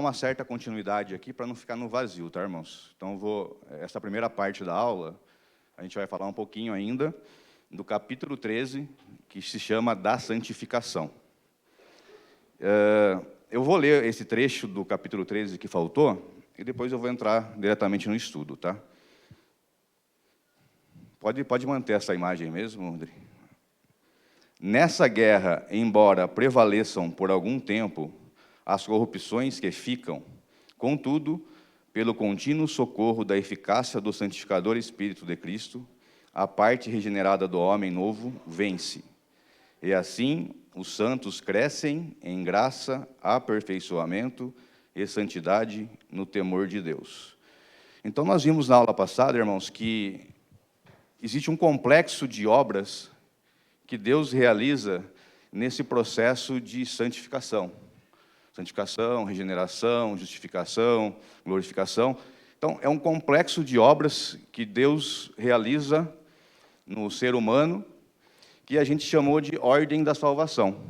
uma certa continuidade aqui para não ficar no vazio, tá, irmãos? Então, essa primeira parte da aula, a gente vai falar um pouquinho ainda do capítulo 13, que se chama da santificação. Eu vou ler esse trecho do capítulo 13 que faltou, e depois eu vou entrar diretamente no estudo, tá? Pode manter essa imagem mesmo, André? Nessa guerra, embora prevaleçam por algum tempo as corrupções que ficam, contudo, pelo contínuo socorro da eficácia do santificador Espírito de Cristo, a parte regenerada do homem novo vence. E assim, os santos crescem em graça, aperfeiçoamento e santidade no temor de Deus. Então, nós vimos na aula passada, irmãos, que existe um complexo de obras que Deus realiza nesse processo de santificação. Santificação, regeneração, justificação, glorificação. Então, é um complexo de obras que Deus realiza no ser humano, que a gente chamou de ordem da salvação.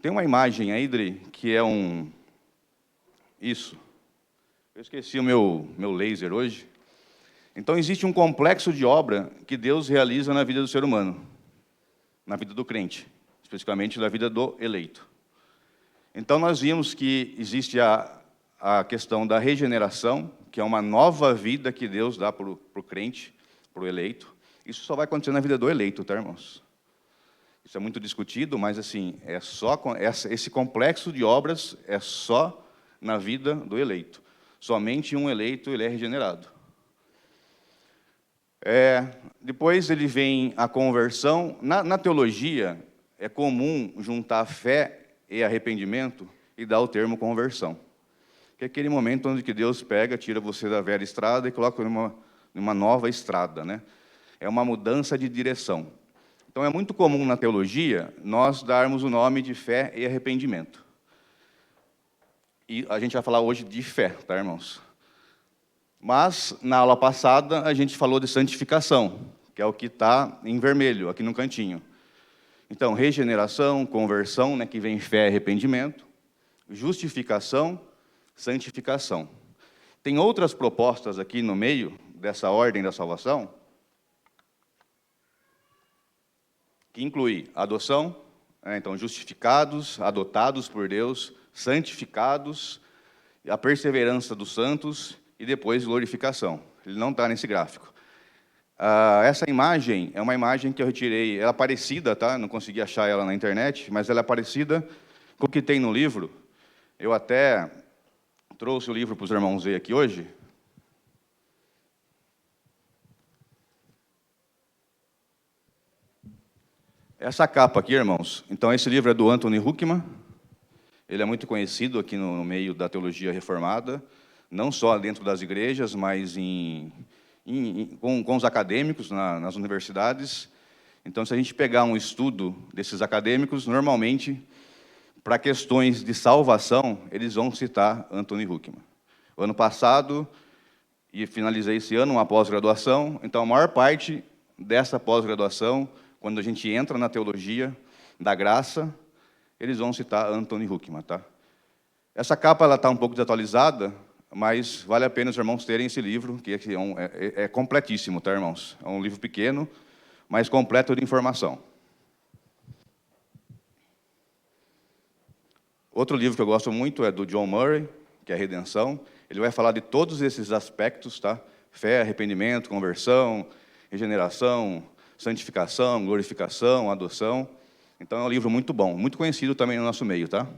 Tem uma imagem aí, Dri, que é Isso. Eu esqueci o meu laser hoje. Então, existe um complexo de obra que Deus realiza na vida do ser humano, na vida do crente, especificamente na vida do eleito. Então, nós vimos que existe a questão da regeneração, que é uma nova vida que Deus dá para o crente, para o eleito. Isso só vai acontecer na vida do eleito, tá, irmãos? Isso é muito discutido, mas, assim, esse complexo de obras é só na vida do eleito. Somente um eleito ele é regenerado. Depois ele vem a conversão. Na teologia, é comum juntar fé e arrependimento e dar o termo conversão. Que é aquele momento onde que Deus pega, tira você da velha estrada e coloca numa nova estrada, né? É uma mudança de direção. Então, é muito comum na teologia nós darmos o nome de fé e arrependimento. E a gente vai falar hoje de fé, tá, irmãos? Mas, na aula passada, a gente falou de santificação, que é o que está em vermelho, aqui no cantinho. Então, regeneração, conversão, né, que vem fé e arrependimento, justificação, santificação. Tem outras propostas aqui no meio dessa ordem da salvação, que inclui adoção, então, justificados, adotados por Deus, santificados, a perseverança dos santos e depois glorificação. Ele não está nesse gráfico. Essa imagem é uma imagem que eu retirei, ela é parecida, tá? Não consegui achar ela na internet, mas ela é parecida com o que tem no livro. Eu até trouxe o livro para os irmãos ver aqui hoje. Essa capa aqui, irmãos, então esse livro é do Anthony Huckman. Ele é muito conhecido aqui no meio da teologia reformada, não só dentro das igrejas, mas com os acadêmicos nas universidades. Então, se a gente pegar um estudo desses acadêmicos, normalmente, para questões de salvação, eles vão citar Anthony Huckman. O ano passado, e finalizei esse ano, uma pós-graduação, então a maior parte dessa pós-graduação, quando a gente entra na teologia da graça, eles vão citar Anthony Huckman, tá? Essa capa está um pouco desatualizada, mas vale a pena os irmãos terem esse livro, que é completíssimo, tá, irmãos? É um livro pequeno, mas completo de informação. Outro livro que eu gosto muito é do John Murray, que é a Redenção. Ele vai falar de todos esses aspectos, tá? Fé, arrependimento, conversão, regeneração, santificação, glorificação, adoção. Então, é um livro muito bom, muito conhecido também no nosso meio, tá?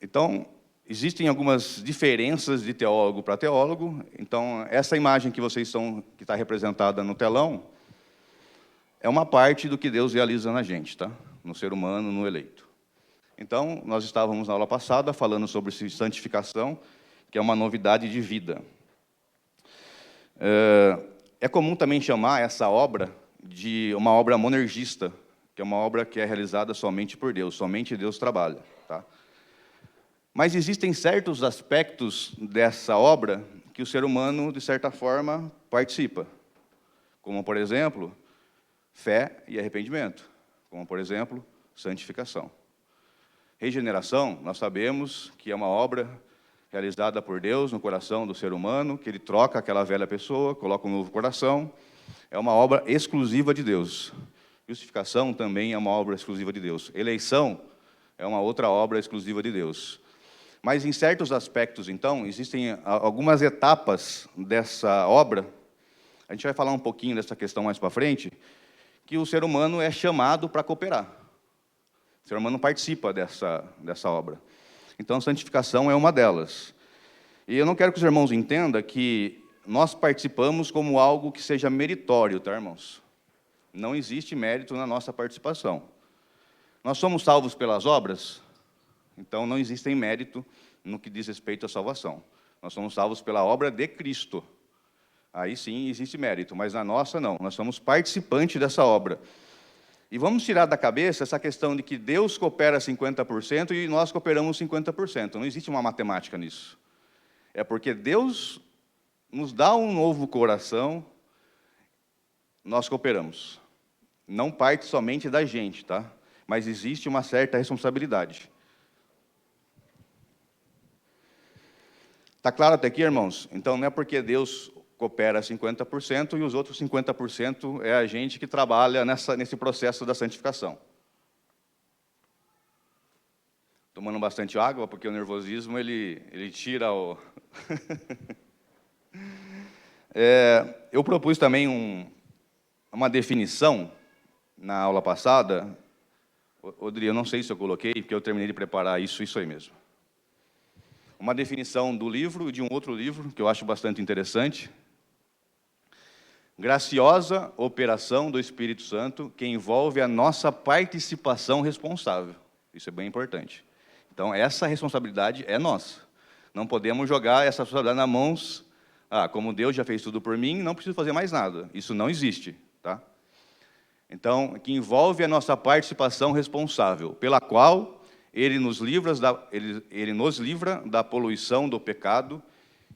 Então, existem algumas diferenças de teólogo para teólogo. Então, essa imagem que está representada no telão é uma parte do que Deus realiza na gente, tá? No ser humano, no eleito. Então, nós estávamos na aula passada falando sobre santificação, que é uma novidade de vida. É comum também chamar essa obra de uma obra monergista, que é uma obra que é realizada somente por Deus, somente Deus trabalha, tá? Mas existem certos aspectos dessa obra que o ser humano, de certa forma, participa. Como, por exemplo, fé e arrependimento. como, por exemplo, santificação. Regeneração, nós sabemos que é uma obra realizada por Deus no coração do ser humano, que Ele troca aquela velha pessoa, coloca um novo coração. É uma obra exclusiva de Deus. Justificação também é uma obra exclusiva de Deus. Eleição é uma outra obra exclusiva de Deus. Mas, em certos aspectos, então, existem algumas etapas dessa obra. A gente vai falar um pouquinho dessa questão mais para frente, que o ser humano é chamado para cooperar. O ser humano participa dessa obra. Então, a santificação é uma delas. E eu não quero que os irmãos entendam que nós participamos como algo que seja meritório, tá, irmãos? Não existe mérito na nossa participação. Nós somos salvos pelas obras, então não existe mérito no que diz respeito à salvação. Nós somos salvos pela obra de Cristo. Aí sim existe mérito, mas na nossa não. Nós somos participantes dessa obra. E vamos tirar da cabeça essa questão de que Deus coopera 50% e nós cooperamos 50%. Não existe uma matemática nisso. É porque Deus nos dá um novo coração, nós cooperamos. Não parte somente da gente, tá? Mas existe uma certa responsabilidade. Está claro até aqui, irmãos? Então, não é porque Deus coopera 50% e os outros 50% é a gente que trabalha nesse processo da santificação. Tomando bastante água, porque o nervosismo, ele tira o... eu propus também uma definição na aula passada. Odri, eu não sei se eu coloquei, porque eu terminei de preparar isso aí mesmo. Uma definição do livro e de um outro livro, que eu acho bastante interessante. Graciosa operação do Espírito Santo, que envolve a nossa participação responsável. Isso é bem importante. Então, essa responsabilidade é nossa. Não podemos jogar essa responsabilidade nas mãos, como Deus já fez tudo por mim, não preciso fazer mais nada. Isso não existe, tá? Então, que envolve a nossa participação responsável, pela qual Ele nos livra da poluição do pecado.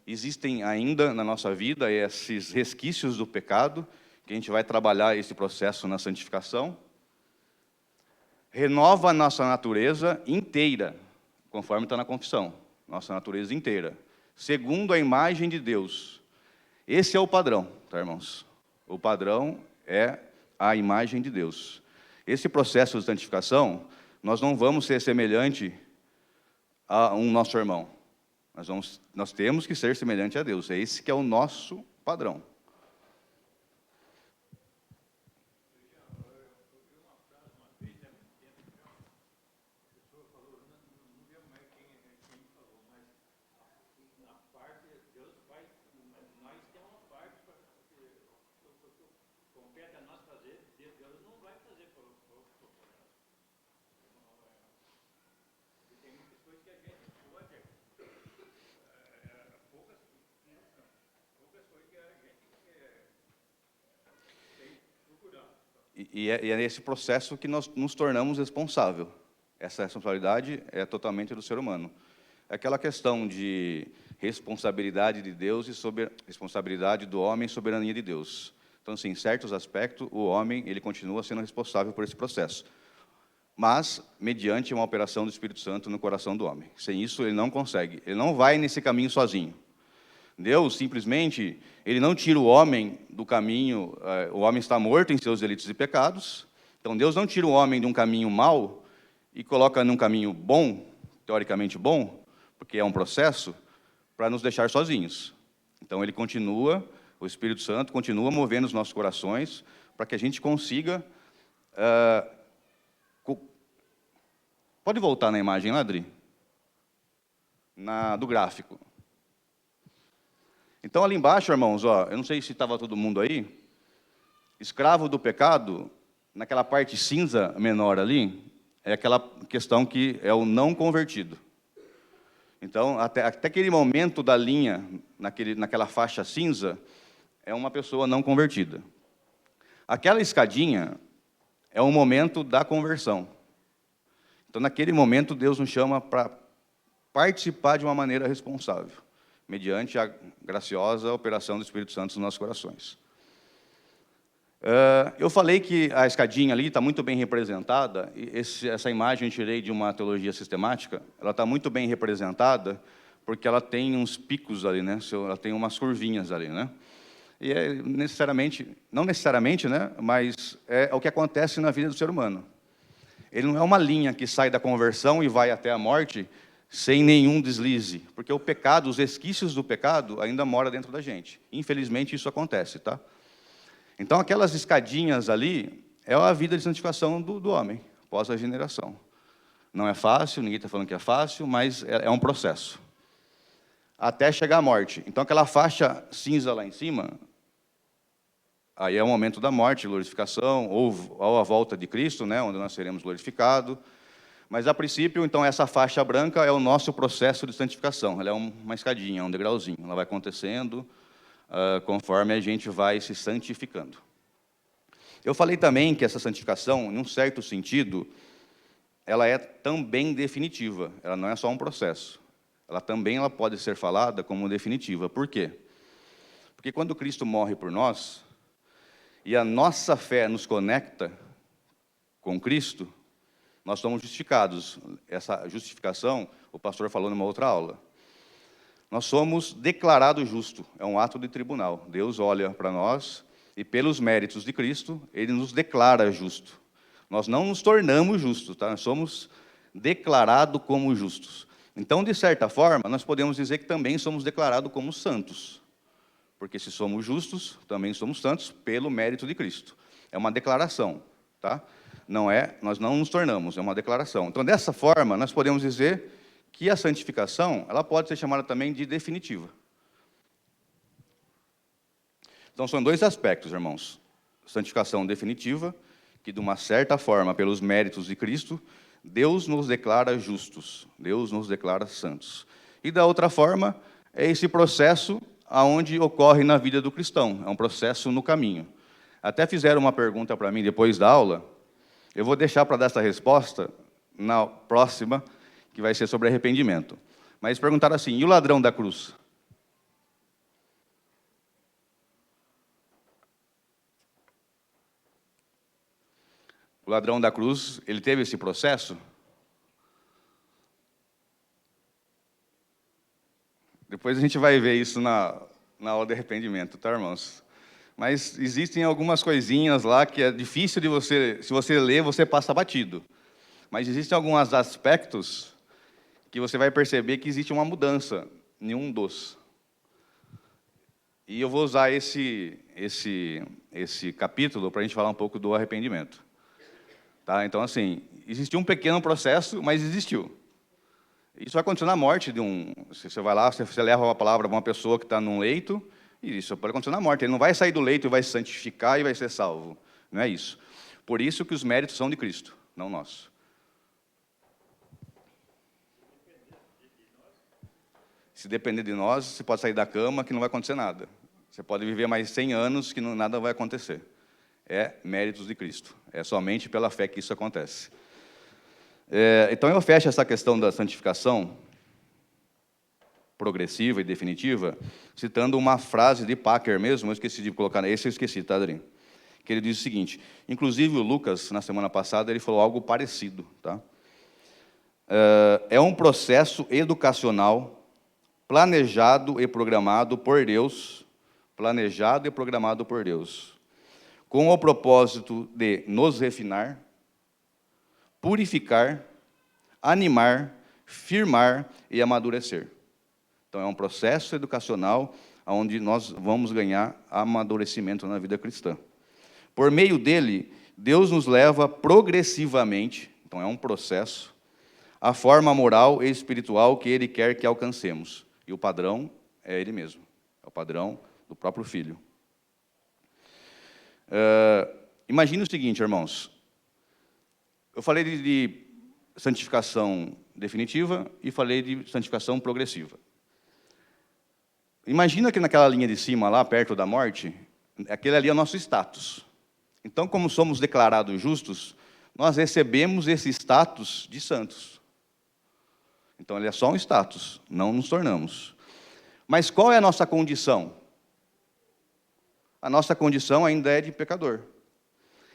Existem ainda na nossa vida esses resquícios do pecado, que a gente vai trabalhar esse processo na santificação. Renova a nossa natureza inteira, conforme está na confissão, nossa natureza inteira, segundo a imagem de Deus. Esse é o padrão, tá, irmãos? O padrão é a imagem de Deus. Esse processo de santificação, nós não vamos ser semelhante a um nosso irmão. Nós temos que ser semelhante a Deus. É esse que é o nosso padrão. E é nesse processo que nós nos tornamos responsáveis. Essa responsabilidade é totalmente do ser humano. É aquela questão de responsabilidade de Deus e responsabilidade do homem e soberania de Deus. Então, assim, em certos aspectos, o homem ele continua sendo responsável por esse processo, mas mediante uma operação do Espírito Santo no coração do homem. Sem isso, ele não consegue. Ele não vai nesse caminho sozinho. Deus, simplesmente, Ele não tira o homem do caminho, o homem está morto em seus delitos e pecados, então Deus não tira o homem de um caminho mau e coloca num caminho bom, teoricamente bom, porque é um processo, para nos deixar sozinhos. Então Ele continua, o Espírito Santo continua movendo os nossos corações, para que a gente consiga... Pode voltar na imagem, Adri? Do gráfico. Então, ali embaixo, irmãos, eu não sei se estava todo mundo aí, escravo do pecado, naquela parte cinza menor ali, é aquela questão que é o não convertido. Então, até aquele momento da linha, naquela faixa cinza, é uma pessoa não convertida. Aquela escadinha é o momento da conversão. Então, naquele momento, Deus nos chama para participar de uma maneira responsável, mediante a graciosa operação do Espírito Santo nos nossos corações. Eu falei que a escadinha ali está muito bem representada, e essa imagem eu tirei de uma teologia sistemática, ela está muito bem representada, porque ela tem uns picos ali, né? Ela tem umas curvinhas ali, né? E é necessariamente, não necessariamente, né? Mas é o que acontece na vida do ser humano. Ele não é uma linha que sai da conversão e vai até a morte sem nenhum deslize, porque o pecado, os resquícios do pecado ainda moram dentro da gente. Infelizmente isso acontece, tá? Então, aquelas escadinhas ali é a vida de santificação do homem, após a regeneração. Não é fácil, ninguém está falando que é fácil, mas é um processo. Até chegar à morte. Então, aquela faixa cinza lá em cima, aí é o momento da morte, glorificação, ou a volta de Cristo, né, onde nós seremos glorificados. Mas, a princípio, então, essa faixa branca é o nosso processo de santificação. Ela é uma escadinha, um degrauzinho. Ela vai acontecendo conforme a gente vai se santificando. Eu falei também que essa santificação, em um certo sentido, ela é também definitiva. Ela não é só um processo. Ela pode ser falada como definitiva. Por quê? Porque quando Cristo morre por nós, e a nossa fé nos conecta com Cristo, nós somos justificados. Essa justificação, o pastor falou numa outra aula. Nós somos declarados justos, é um ato de tribunal. Deus olha para nós e, pelos méritos de Cristo, Ele nos declara justo. Nós não nos tornamos justos, tá? Nós somos declarados como justos. Então, de certa forma, nós podemos dizer que também somos declarados como santos. Porque se somos justos, também somos santos pelo mérito de Cristo. É uma declaração, tá? Nós não nos tornamos, é uma declaração. Então, dessa forma, nós podemos dizer que a santificação, ela pode ser chamada também de definitiva. Então, são dois aspectos, irmãos. Santificação definitiva, que de uma certa forma, pelos méritos de Cristo, Deus nos declara justos, Deus nos declara santos. E da outra forma, é esse processo aonde ocorre na vida do cristão, é um processo no caminho. Até fizeram uma pergunta para mim depois da aula, eu vou deixar para dar essa resposta na próxima, que vai ser sobre arrependimento. Mas perguntaram assim, e o ladrão da cruz? O ladrão da cruz, ele teve esse processo? Depois a gente vai ver isso na aula de arrependimento, tá, irmãos? Mas existem algumas coisinhas lá que é difícil de você, se você ler, você passa batido. Mas existem alguns aspectos que você vai perceber que existe uma mudança em um dos. E eu vou usar esse capítulo para a gente falar um pouco do arrependimento. Tá? Então, assim, existiu um pequeno processo, mas existiu. Isso vai acontecer na morte de um... Você vai lá, você leva uma palavra para uma pessoa que está num leito, e isso pode acontecer na morte. Ele não vai sair do leito e vai se santificar e vai ser salvo. Não é isso. Por isso que os méritos são de Cristo, não nossos. Se depender de nós, você pode sair da cama que não vai acontecer nada. Você pode viver mais 100 anos que nada vai acontecer. É méritos de Cristo. É somente pela fé que isso acontece. Então, eu fecho essa questão da santificação progressiva e definitiva, citando uma frase de Packer mesmo, eu esqueci de colocar, esse eu esqueci, tá, Adri? Que ele diz o seguinte, inclusive o Lucas, na semana passada, ele falou algo parecido, tá? É um processo educacional planejado e programado por Deus, com o propósito de nos refinar, purificar, animar, firmar e amadurecer. Então, é um processo educacional onde nós vamos ganhar amadurecimento na vida cristã. Por meio dele, Deus nos leva progressivamente, então é um processo, à forma moral e espiritual que Ele quer que alcancemos. E o padrão é Ele mesmo, é o padrão do próprio Filho. Imagine o seguinte, irmãos. Eu falei de santificação definitiva e falei de santificação progressiva. Imagina que naquela linha de cima, lá perto da morte, aquele ali é o nosso status. Então, como somos declarados justos, nós recebemos esse status de santos. Então, ele é só um status, não nos tornamos. Mas qual é a nossa condição? a nossa condição ainda é de pecador.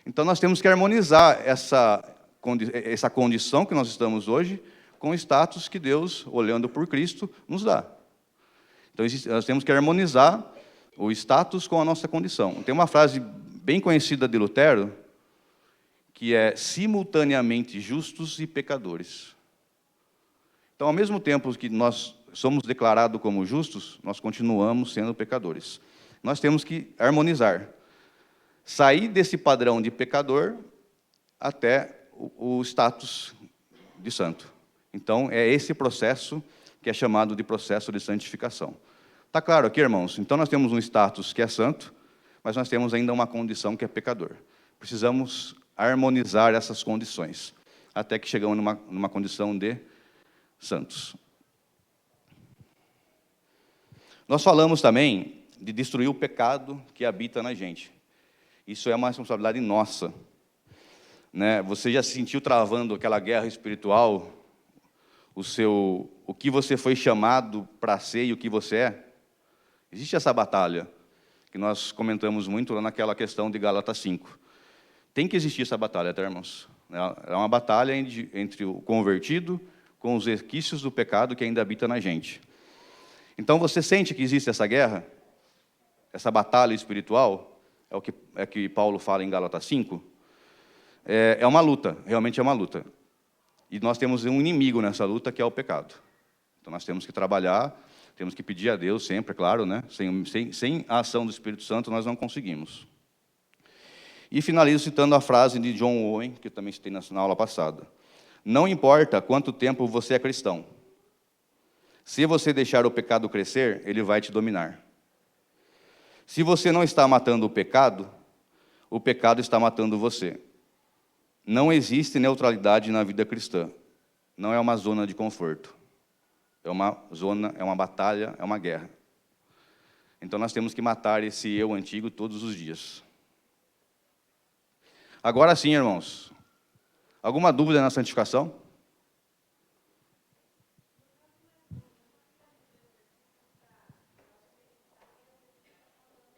Então, nós temos que harmonizar essa condição que nós estamos hoje com o status que Deus, olhando por Cristo, nos dá. Então, nós temos que harmonizar o status com a nossa condição. Tem uma frase bem conhecida de Lutero, que é simultaneamente justos e pecadores. Então, ao mesmo tempo que nós somos declarados como justos, nós continuamos sendo pecadores. Nós temos que harmonizar. Sair desse padrão de pecador até o status de santo. Então, é esse processo que é chamado de processo de santificação. Está claro aqui, irmãos? Então, nós temos um status que é santo, mas nós temos ainda uma condição que é pecador. Precisamos harmonizar essas condições, até que chegamos numa condição de santos. Nós falamos também de destruir o pecado que habita na gente. Isso é uma responsabilidade nossa. Né? Você já se sentiu travando aquela guerra espiritual, o que você foi chamado para ser e o que você é? Existe essa batalha, que nós comentamos muito lá naquela questão de Gálatas 5. Tem que existir essa batalha, tá, irmãos? É uma batalha entre o convertido com os resquícios do pecado que ainda habita na gente. Então, você sente que existe essa guerra, essa batalha espiritual, é o que Paulo fala em Gálatas 5? É uma luta, realmente é uma luta. E nós temos um inimigo nessa luta, que é o pecado. Então, nós temos que trabalhar, temos que pedir a Deus sempre, é claro, né? Sem a ação do Espírito Santo, nós não conseguimos. E finalizo citando a frase de John Owen, que eu também citei na aula passada. Não importa quanto tempo você é cristão. Se você deixar o pecado crescer, ele vai te dominar. Se você não está matando o pecado está matando você. Não existe neutralidade na vida cristã. Não é uma zona de conforto. É uma zona, é uma batalha, é uma guerra. Então nós temos que matar esse eu antigo todos os dias. Agora sim, irmãos. Alguma dúvida na santificação?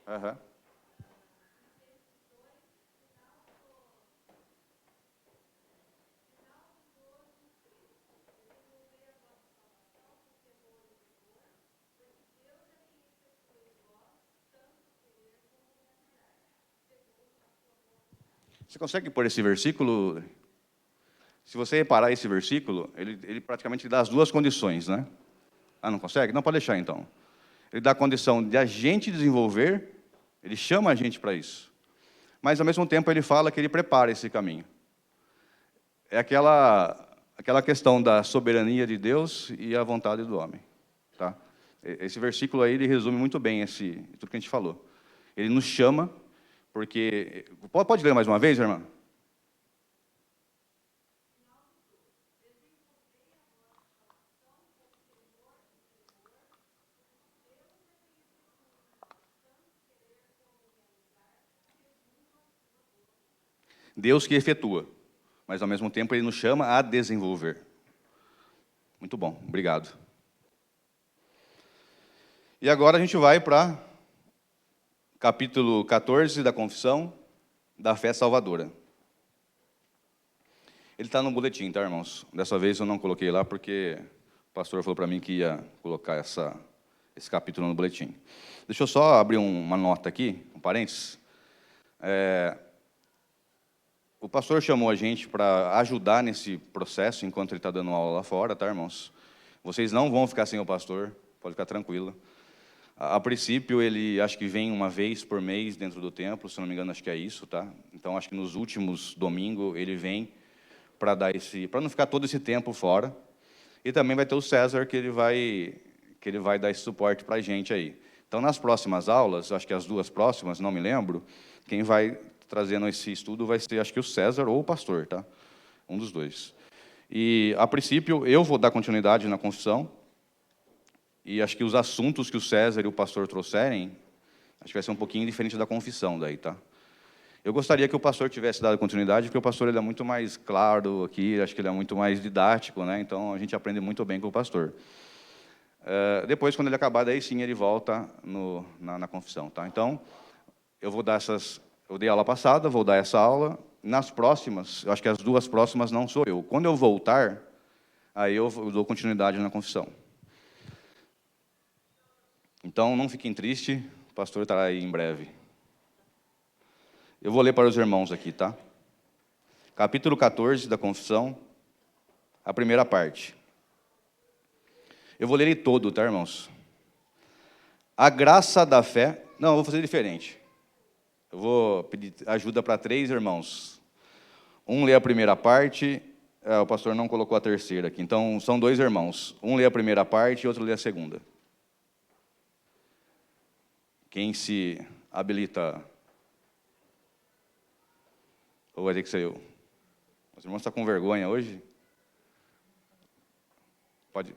Aham. Você consegue pôr esse versículo? Se você reparar esse versículo, ele praticamente dá as duas condições, né? Ah, não consegue? Não, pode deixar então. Ele dá a condição de a gente desenvolver, ele chama a gente para isso. Mas, ao mesmo tempo, ele fala que ele prepara esse caminho. É aquela questão da soberania de Deus e a vontade do homem. Tá? Esse versículo aí, ele resume muito bem tudo que a gente falou. Ele nos chama, porque... Pode ler mais uma vez, irmã? Deus que efetua, mas ao mesmo tempo ele nos chama a desenvolver. Muito bom, obrigado. E agora a gente vai para capítulo 14 da Confissão da Fé Salvadora. Ele está no boletim, tá, irmãos? Dessa vez eu não coloquei lá porque o pastor falou para mim que ia colocar esse capítulo no boletim. Deixa eu só abrir uma nota aqui, um parênteses. O pastor chamou a gente para ajudar nesse processo enquanto ele está dando aula lá fora, tá, irmãos? Vocês não vão ficar sem o pastor, pode ficar tranquilo. A princípio, ele acho que vem uma vez por mês dentro do templo, se não me engano, acho que é isso, tá? Então, acho que nos últimos domingos ele vem para não ficar todo esse tempo fora. E também vai ter o César, que ele vai dar esse suporte para a gente aí. Então, nas próximas aulas, acho que as duas próximas, não me lembro, quem vai trazendo esse estudo vai ser, acho que o César ou o pastor, tá? Um dos dois. E, a princípio, eu vou dar continuidade na confissão, e acho que os assuntos que o César e o pastor trouxerem, acho que vai ser um pouquinho diferente da confissão daí, tá? Eu gostaria que o pastor tivesse dado continuidade, porque o pastor ele é muito mais claro aqui, acho que ele é muito mais didático, né? Então, a gente aprende muito bem com o pastor. Depois, quando ele acabar, daí sim ele volta na confissão, tá? Então, eu dei aula passada, vou dar essa aula. Nas próximas, eu acho que as 2 próximas não sou eu. Quando eu voltar, aí eu dou continuidade na confissão. Então, não fiquem tristes, o pastor estará aí em breve. Eu vou ler para os irmãos aqui, tá? Capítulo 14 da confissão, a primeira parte. Eu vou ler ele todo, tá, irmãos? A graça da fé... Não, eu vou fazer diferente. Eu vou pedir ajuda para 3 irmãos. Um lê a primeira parte, o pastor não colocou a terceira aqui. Então, são 2 irmãos. Um lê a primeira parte e outro lê a segunda. Quem se habilita? Ou vai ter que ser eu? Os irmãos estão com vergonha hoje? Pode.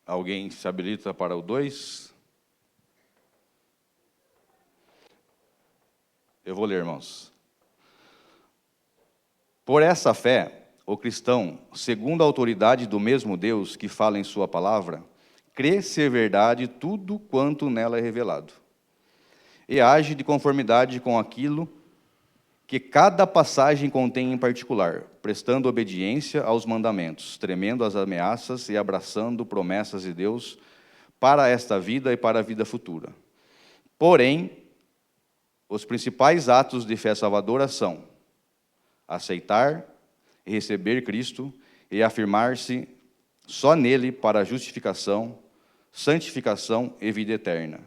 Alguém se habilita para o 2? Eu vou ler, irmãos. Por essa fé, o cristão, segundo a autoridade do mesmo Deus que fala em sua palavra, crê ser verdade tudo quanto nela é revelado, e age de conformidade com aquilo que cada passagem contém em particular, prestando obediência aos mandamentos, tremendo às ameaças e abraçando promessas de Deus para esta vida e para a vida futura. Porém, os principais atos de fé salvadora são aceitar e receber Cristo e afirmar-se só nele para a justificação, santificação e vida eterna.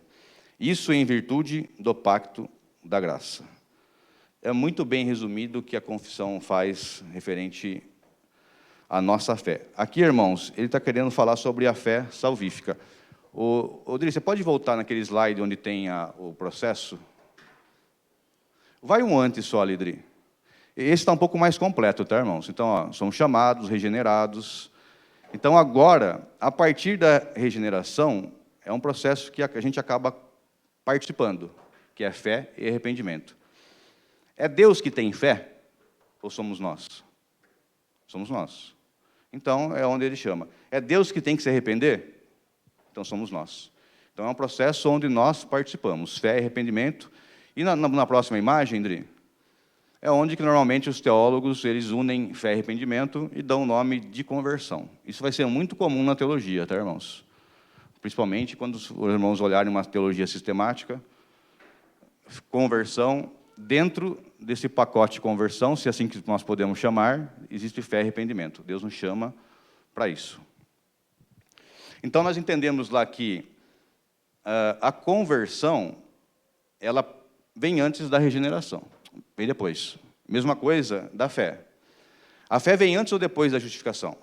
Isso em virtude do pacto da graça. É muito bem resumido o que a confissão faz referente à nossa fé. Aqui, irmãos, ele está querendo falar sobre a fé salvífica. Odri, você pode voltar naquele slide onde tem o processo? Vai um antes só, Lidri. Esse está um pouco mais completo, tá, irmãos? Então, ó, somos chamados, regenerados. Então, agora, a partir da regeneração, é um processo que a gente acaba participando, que é fé e arrependimento. É Deus que tem fé? Ou somos nós? Somos nós. Então, é onde ele chama. É Deus que tem que se arrepender? Então, somos nós. Então, é um processo onde nós participamos, fé e arrependimento. E na próxima imagem, André, é onde que normalmente os teólogos eles unem fé e arrependimento e dão o nome de conversão. Isso vai ser muito comum na teologia, tá, irmãos? Principalmente quando os irmãos olharem uma teologia sistemática, conversão, dentro desse pacote de conversão, se é assim que nós podemos chamar, existe fé e arrependimento. Deus nos chama para isso. Então, nós entendemos lá que a conversão, ela vem antes da regeneração, vem depois. Mesma coisa da fé. A fé vem antes ou depois da justificação?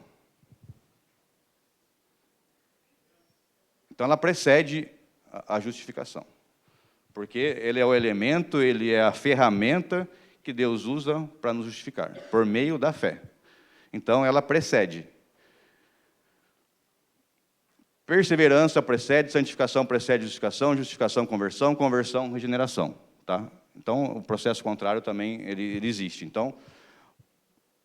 Então, ela precede a justificação. Porque ele é o elemento, ele é a ferramenta que Deus usa para nos justificar, por meio da fé. Então, ela precede. Perseverança precede, santificação precede justificação, justificação, conversão, conversão, regeneração. Tá? Então, o processo contrário também ele existe. Então,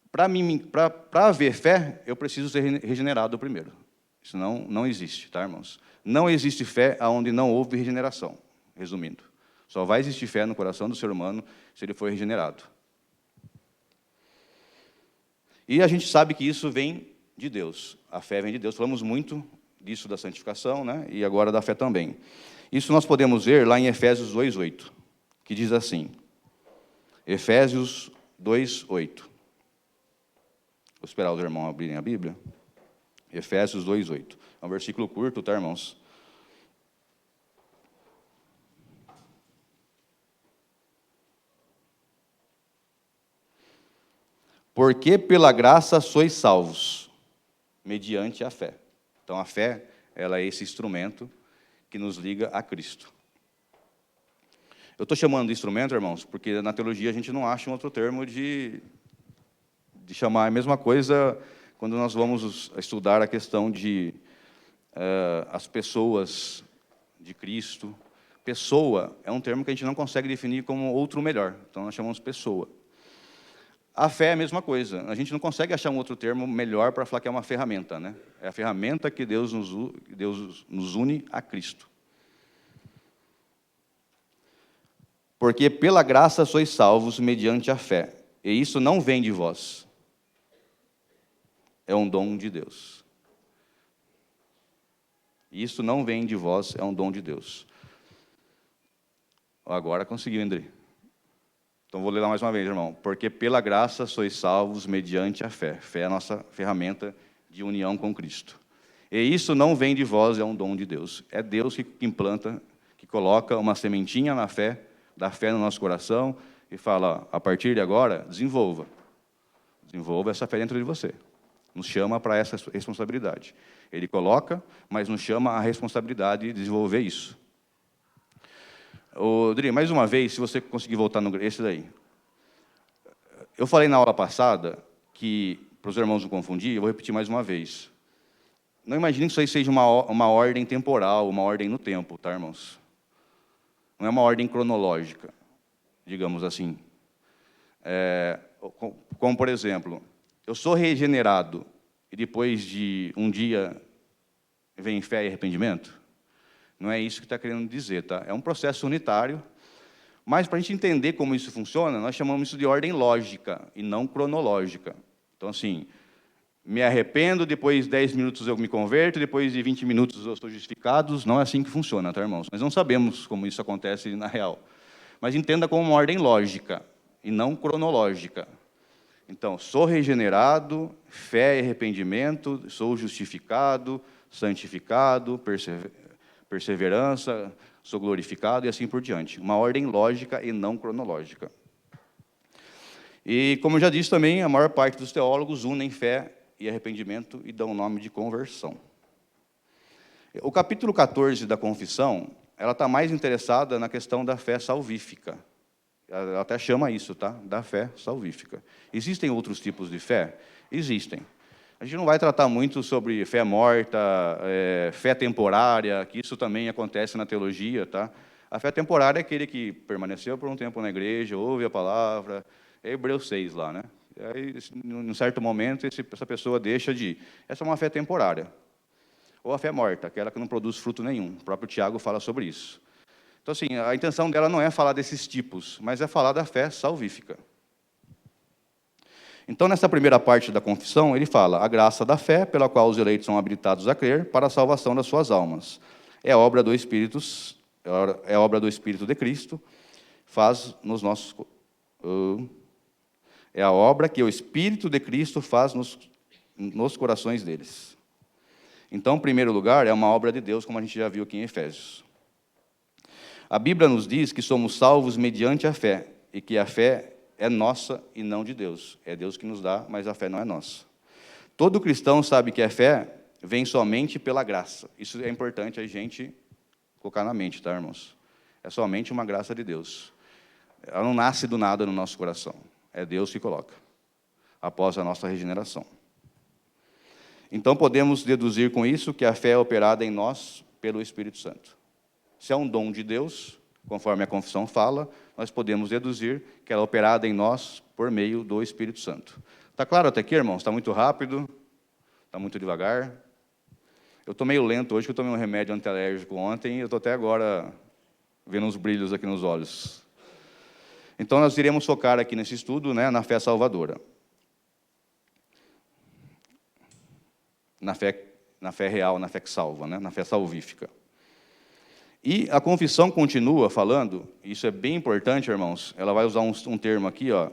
para haver fé, eu preciso ser regenerado primeiro. Senão, não existe, tá, irmãos? Não existe fé onde não houve regeneração. Resumindo, só vai existir fé no coração do ser humano se ele for regenerado. E a gente sabe que isso vem de Deus. A fé vem de Deus. Falamos muito disso da santificação, né? E agora da fé também. Isso nós podemos ver lá em Efésios 2:8, que diz assim. Efésios 2:8. Vou esperar os irmãos abrirem a Bíblia. Efésios 2:8. É um versículo curto, tá, irmãos? Porque pela graça sois salvos, mediante a fé. Então, a fé, ela é esse instrumento que nos liga a Cristo. Eu estou chamando de instrumento, irmãos, porque na teologia a gente não acha um outro termo de chamar a mesma coisa quando nós vamos estudar a questão de as pessoas de Cristo. Pessoa é um termo que a gente não consegue definir como outro melhor, então nós chamamos pessoa. A fé é a mesma coisa, a gente não consegue achar um outro termo melhor para falar que é uma ferramenta, né? É a ferramenta que Deus nos une a Cristo. Porque pela graça sois salvos mediante a fé, e isso não vem de vós, é um dom de Deus. Isso não vem de vós, é um dom de Deus. Agora conseguiu, André. Então vou ler lá mais uma vez, irmão. Porque pela graça sois salvos mediante a fé. Fé é a nossa ferramenta de união com Cristo. E isso não vem de vós, é um dom de Deus. É Deus que implanta, que coloca uma sementinha na fé, dá fé no nosso coração e fala, a partir de agora, desenvolva. Desenvolva essa fé dentro de você. Nos chama para essa responsabilidade. Ele coloca, mas nos chama a responsabilidade de desenvolver isso. Dri, mais uma vez, se você conseguir voltar no esse daí. Eu falei na aula passada que, para os irmãos não confundir, eu vou repetir mais uma vez. Não imagine que isso aí seja uma ordem temporal, uma ordem no tempo, tá, irmãos? Não é uma ordem cronológica, digamos assim. Como, por exemplo, eu sou regenerado e depois de um dia vem fé e arrependimento? Não é isso que está querendo dizer, tá? É um processo unitário, mas para a gente entender como isso funciona, nós chamamos isso de ordem lógica e não cronológica. Então, assim, me arrependo, depois de 10 minutos eu me converto, depois de 20 minutos eu sou justificado. Não é assim que funciona, tá, irmãos? Nós não sabemos como isso acontece na real. Mas entenda como uma ordem lógica e não cronológica. Então, sou regenerado, fé e arrependimento, sou justificado, santificado, perseverança, sou glorificado e assim por diante. Uma ordem lógica e não cronológica. E, como eu já disse também, a maior parte dos teólogos unem fé e arrependimento e dão o nome de conversão. O capítulo 14 da Confissão, ela está mais interessada na questão da fé salvífica. Ela até chama isso, tá? Da fé salvífica. Existem outros tipos de fé? Existem. A gente não vai tratar muito sobre fé morta, fé temporária, que isso também acontece na teologia, tá? A fé temporária é aquele que permaneceu por um tempo na igreja, ouve a palavra, é Hebreus 6 lá, né? E aí, num certo momento, essa pessoa deixa de ir. Essa é uma fé temporária. Ou a fé morta, aquela que não produz fruto nenhum. O próprio Tiago fala sobre isso. Então, assim, a intenção dela não é falar desses tipos, mas é falar da fé salvífica. Então, nessa primeira parte da confissão, ele fala, a graça da fé, pela qual os eleitos são habilitados a crer, para a salvação das suas almas. É obra do Espírito de Cristo, faz nos nossos... é a obra que o Espírito de Cristo faz nos corações deles. Então, em primeiro lugar, é uma obra de Deus, como a gente já viu aqui em Efésios. A Bíblia nos diz que somos salvos mediante a fé, e que a fé é nossa e não de Deus. É Deus que nos dá, mas a fé não é nossa. Todo cristão sabe que a fé vem somente pela graça. Isso é importante a gente colocar na mente, tá, irmãos? É somente uma graça de Deus. Ela não nasce do nada no nosso coração. É Deus que coloca, após a nossa regeneração. Então, podemos deduzir com isso que a fé é operada em nós pelo Espírito Santo. Se é um dom de Deus, conforme a confissão fala, nós podemos deduzir que ela é operada em nós por meio do Espírito Santo. Está claro até aqui, irmãos? Está muito rápido? Está muito devagar? Eu estou meio lento hoje, que eu tomei um remédio antialérgico ontem, e eu estou até agora vendo uns brilhos aqui nos olhos. Então, nós iremos focar aqui nesse estudo, né, na fé salvadora. Na fé real, na fé que salva, né, na fé salvífica. E a confissão continua falando, isso é bem importante, irmãos, ela vai usar um termo aqui, ó,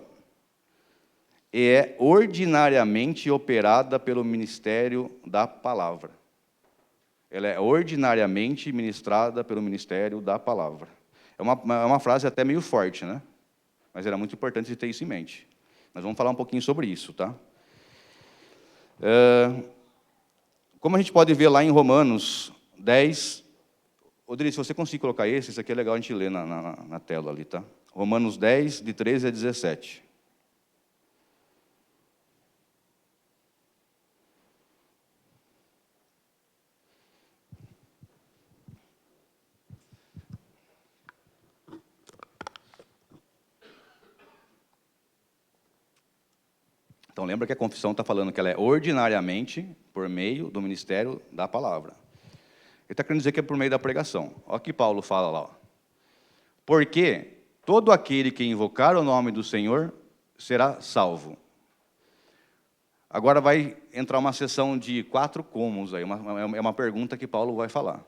é ordinariamente operada pelo ministério da palavra. Ela é ordinariamente ministrada pelo ministério da palavra. É uma frase até meio forte, né? Mas era muito importante de ter isso em mente. Nós vamos falar um pouquinho sobre isso, tá? Como a gente pode ver lá em Romanos 10, Odri, se você conseguir colocar esse aqui é legal a gente ler na tela ali, tá? Romanos 10, de 13 a 17. Então, lembra que a confissão está falando que ela é ordinariamente por meio do ministério da palavra. Ele está querendo dizer que é por meio da pregação. Olha o que Paulo fala lá. Ó. Porque todo aquele que invocar o nome do Senhor será salvo. Agora vai entrar uma sessão de 4 comos aí. É uma pergunta que Paulo vai falar.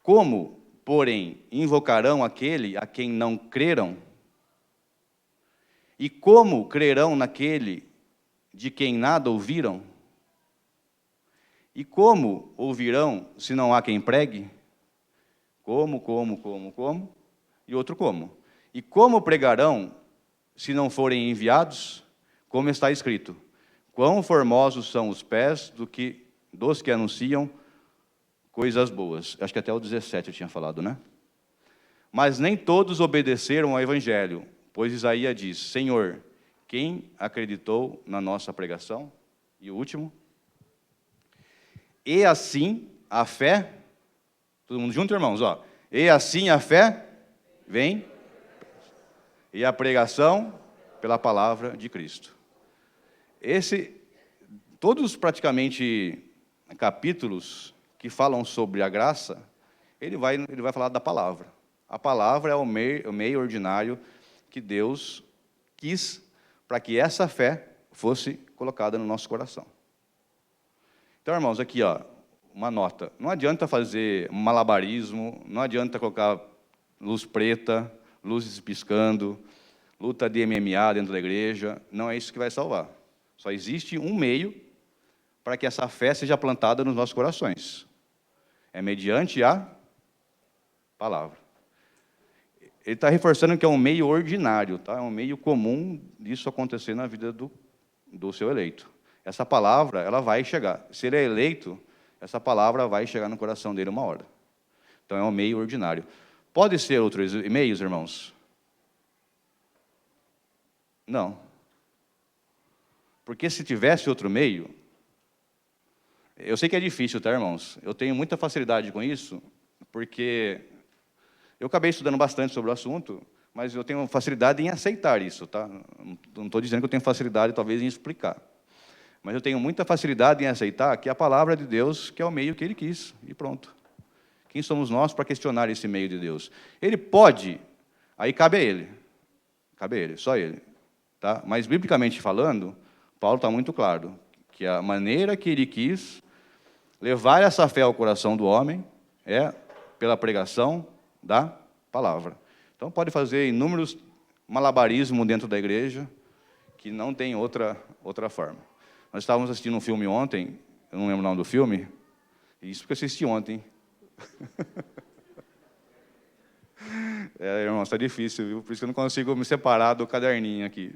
Como, porém, invocarão aquele a quem não creram? E como crerão naquele de quem nada ouviram? E como ouvirão se não há quem pregue? Como? E outro como? E como pregarão se não forem enviados? Como está escrito: quão formosos são os pés dos que anunciam coisas boas. Acho que até o 17 eu tinha falado, né? Mas nem todos obedeceram ao evangelho. Pois Isaías diz: Senhor, quem acreditou na nossa pregação? E o último. E assim a fé, todo mundo junto, irmãos? Ó. E assim a fé vem, e a pregação pela palavra de Cristo. Todos praticamente capítulos que falam sobre a graça, ele vai falar da palavra. A palavra é o meio ordinário que Deus quis para que essa fé fosse colocada no nosso coração. Então, irmãos, aqui, ó, uma nota. Não adianta fazer malabarismo, não adianta colocar luz preta, luzes piscando, luta de MMA dentro da igreja. Não é isso que vai salvar. Só existe um meio para que essa fé seja plantada nos nossos corações. É mediante a palavra. Ele está reforçando que é um meio ordinário, tá? É um meio comum disso acontecer na vida do seu eleito. Essa palavra, ela vai chegar. Se ele é eleito, essa palavra vai chegar no coração dele uma hora. Então, é um meio ordinário. Pode ser outros meios, irmãos? Não. Porque se tivesse outro meio, eu sei que é difícil, tá, irmãos? Eu tenho muita facilidade com isso, porque eu acabei estudando bastante sobre o assunto, mas eu tenho facilidade em aceitar isso, tá? Não estou dizendo que eu tenho facilidade, talvez, em explicar. Mas eu tenho muita facilidade em aceitar que a palavra de Deus, que é o meio que Ele quis, e pronto. Quem somos nós para questionar esse meio de Deus? Ele pode, aí cabe a Ele, só Ele. Tá? Mas, biblicamente falando, Paulo está muito claro, que a maneira que Ele quis levar essa fé ao coração do homem é pela pregação da palavra. Então, pode fazer inúmeros malabarismos dentro da igreja, que não tem outra forma. Nós estávamos assistindo um filme ontem, eu não lembro o nome do filme, isso porque eu assisti ontem. Irmão, está difícil, viu? Por isso que eu não consigo me separar do caderninho aqui.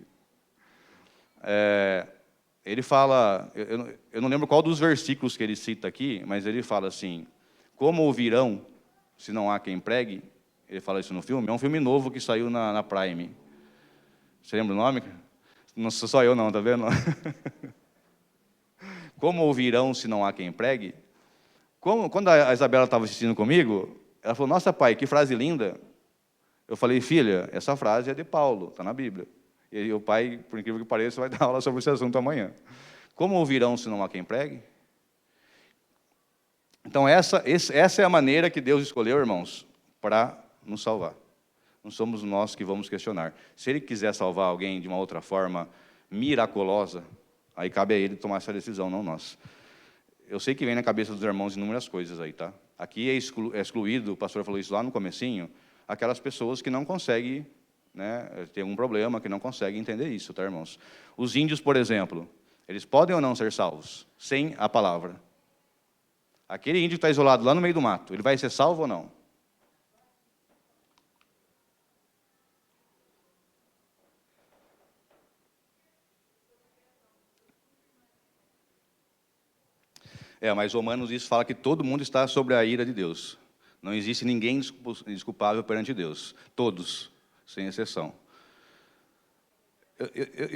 Ele fala, eu não lembro qual dos versículos que ele cita aqui, mas ele fala assim: como ouvirão se não há quem pregue? Ele fala isso no filme. É um filme novo que saiu na Prime. Você lembra o nome? Não sou só eu não, tá vendo? Como ouvirão se não há quem pregue? Quando a Isabela estava assistindo comigo, ela falou: nossa, pai, que frase linda. Eu falei: filha, essa frase é de Paulo, está na Bíblia. E o pai, por incrível que pareça, vai dar aula sobre esse assunto amanhã. Como ouvirão se não há quem pregue? Então, essa é a maneira que Deus escolheu, irmãos, para nos salvar. Não somos nós que vamos questionar. Se Ele quiser salvar alguém de uma outra forma miraculosa, aí cabe a Ele tomar essa decisão, não nós. Eu sei que vem na cabeça dos irmãos inúmeras coisas aí, tá? Aqui é excluído, o pastor falou isso lá no comecinho, aquelas pessoas que não conseguem, né, ter um problema, que não conseguem entender isso, tá, irmãos? Os índios, por exemplo, eles podem ou não ser salvos sem a palavra? Aquele índio que está isolado lá no meio do mato, ele vai ser salvo ou não? Mas Romanos isso fala que todo mundo está sobre a ira de Deus. Não existe ninguém desculpável perante Deus. Todos, sem exceção.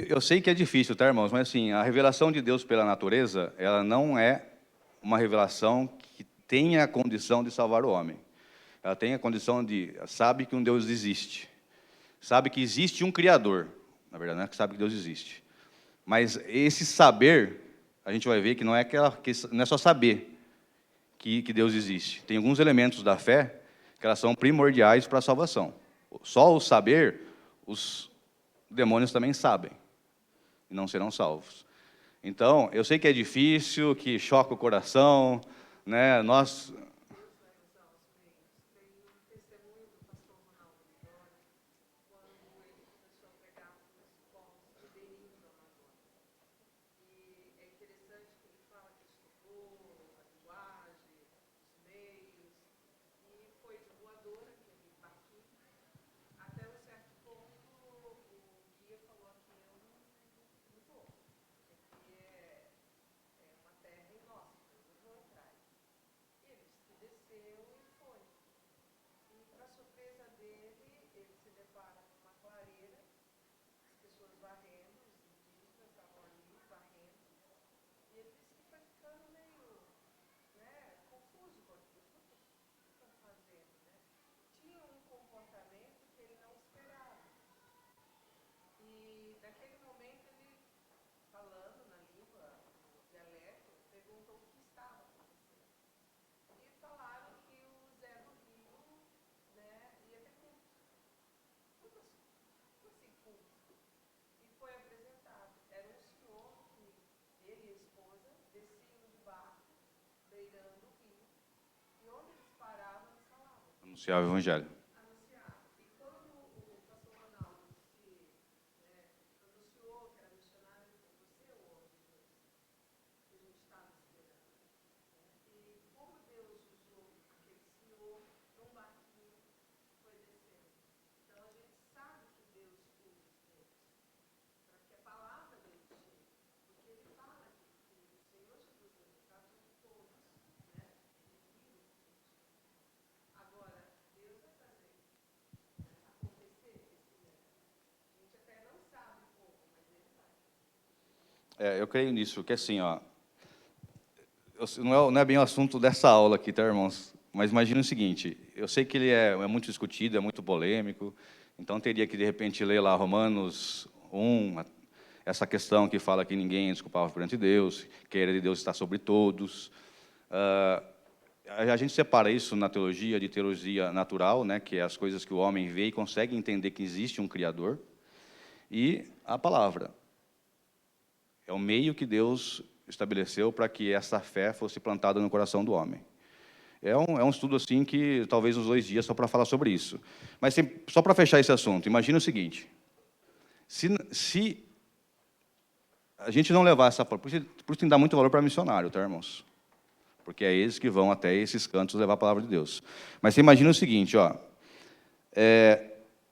Eu sei que é difícil, tá, irmãos? Mas assim, a revelação de Deus pela natureza, ela não é uma revelação que tenha a condição de salvar o homem. Ela tem a condição de, sabe que um Deus existe. Sabe que existe um Criador. Na verdade, não é que sabe que Deus existe. Mas esse saber, a gente vai ver que não é, não é só saber que Deus existe. Tem alguns elementos da fé que elas são primordiais para a salvação. Só o saber, os demônios também sabem e não serão salvos. Então, eu sei que é difícil, que choca o coração, né? Nós... Anunciar o Evangelho. Eu creio nisso, que assim, ó, não é bem o assunto dessa aula aqui, tá, irmãos? Mas imagina o seguinte, eu sei que ele é muito discutido, é muito polêmico, então teria que, de repente, ler lá Romanos 1, essa questão que fala que ninguém é desculpável perante Deus, que a ira de Deus está sobre todos. A gente separa isso na teologia de teologia natural, né, que é as coisas que o homem vê e consegue entender que existe um Criador, e a palavra. É o meio que Deus estabeleceu para que essa fé fosse plantada no coração do homem. É um estudo assim que talvez uns 2 dias só para falar sobre isso. Mas só para fechar esse assunto, imagina o seguinte, se a gente não levar essa... Por isso tem que dar muito valor para missionário, tá, irmãos? Porque é eles que vão até esses cantos levar a palavra de Deus. Mas você imagina o seguinte, ó,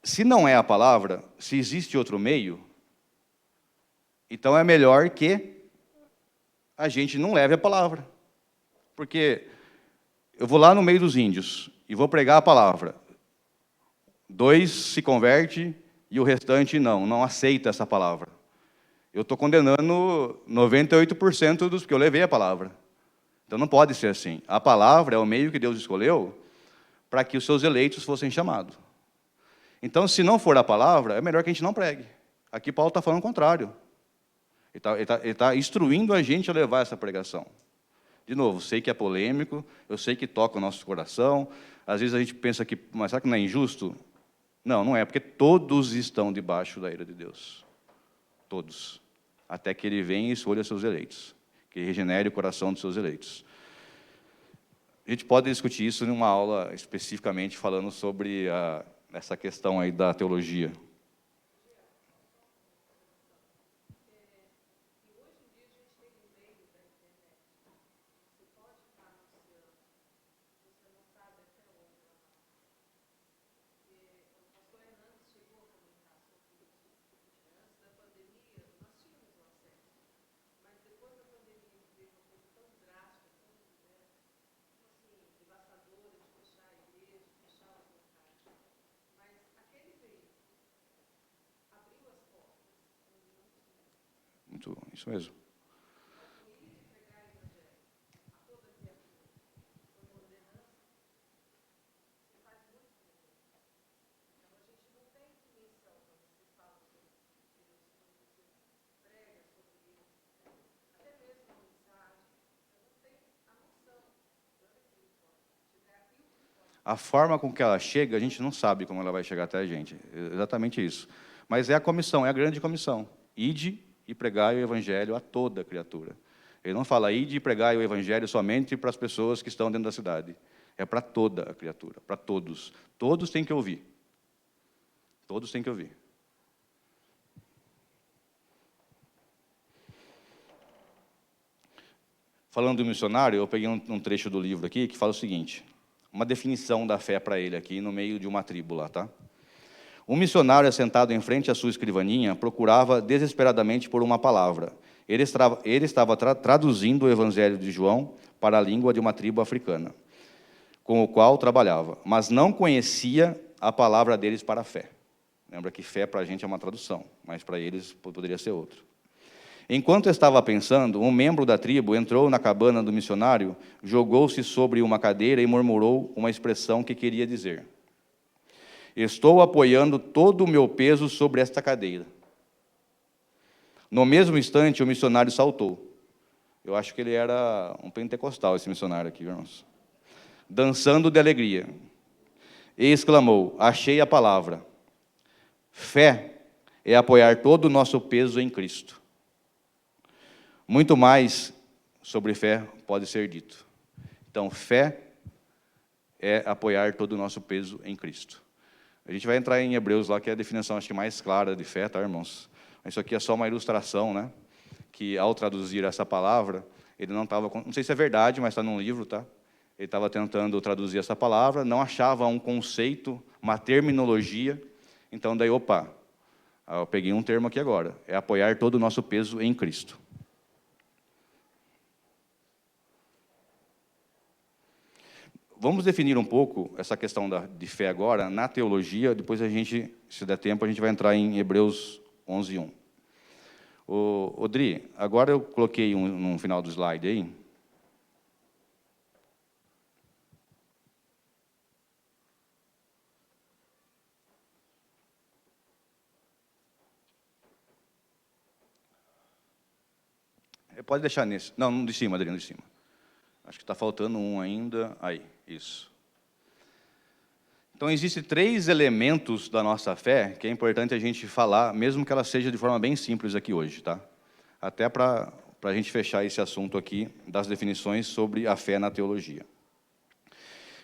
se não é a palavra, se existe outro meio, então é melhor que a gente não leve a palavra. Porque eu vou lá no meio dos índios e vou pregar a palavra. 2 se converte e o restante não aceita essa palavra. Eu estou condenando 98% dos que eu levei a palavra. Então não pode ser assim. A palavra é o meio que Deus escolheu para que os seus eleitos fossem chamados. Então, se não for a palavra, é melhor que a gente não pregue. Aqui Paulo está falando o contrário. Ele está instruindo a gente a levar essa pregação. De novo, sei que é polêmico, eu sei que toca o nosso coração. Às vezes a gente pensa que, mas será que não é injusto? Não, não é, porque todos estão debaixo da ira de Deus. Todos. Até que ele venha e escolha seus eleitos. Que regenere o coração dos seus eleitos. A gente pode discutir isso em uma aula especificamente falando sobre essa questão aí da teologia. Espírito. Isso mesmo. A forma com que ela chega, a gente não sabe como ela vai chegar até a gente. É exatamente isso. Mas é a comissão, é a grande comissão. Ide e pregai o evangelho a toda criatura. Ele não fala, ide e pregai o evangelho somente para as pessoas que estão dentro da cidade. É para toda a criatura, para todos. Todos têm que ouvir. Todos têm que ouvir. Falando do missionário, eu peguei um trecho do livro aqui que fala o seguinte, uma definição da fé para ele aqui, no meio de uma tribo lá, tá? Um missionário assentado em frente à sua escrivaninha procurava desesperadamente por uma palavra. Ele estava traduzindo o Evangelho de João para a língua de uma tribo africana, com o qual trabalhava, mas não conhecia a palavra deles para a fé. Lembra que fé para a gente é uma tradução, mas para eles poderia ser outro. Enquanto estava pensando, um membro da tribo entrou na cabana do missionário, jogou-se sobre uma cadeira e murmurou uma expressão que queria dizer: estou apoiando todo o meu peso sobre esta cadeira. No mesmo instante, o missionário saltou. Eu acho que ele era um pentecostal, esse missionário aqui, irmãos. Dançando de alegria. E exclamou, achei a palavra. Fé é apoiar todo o nosso peso em Cristo. Muito mais sobre fé pode ser dito. Então, fé é apoiar todo o nosso peso em Cristo. A gente vai entrar em Hebreus lá, que é a definição, acho que mais clara de fé, tá, irmãos? Isso aqui é só uma ilustração, né? Que ao traduzir essa palavra, ele não estava... Não sei se é verdade, mas está num livro, tá? Ele estava tentando traduzir essa palavra, não achava um conceito, uma terminologia. Então, daí, opa, eu peguei um termo aqui agora. É apoiar todo o nosso peso em Cristo. Vamos definir um pouco essa questão de fé agora, na teologia, depois a gente, se der tempo, a gente vai entrar em Hebreus 11:1. Odri, agora eu coloquei no final do slide aí. Pode deixar nesse. Não, não de cima, Adriano, de cima. Acho que está faltando um ainda. Aí, isso. Então, existem 3 elementos da nossa fé que é importante a gente falar, mesmo que ela seja de forma bem simples aqui hoje, tá? Até para a gente fechar esse assunto aqui das definições sobre a fé na teologia.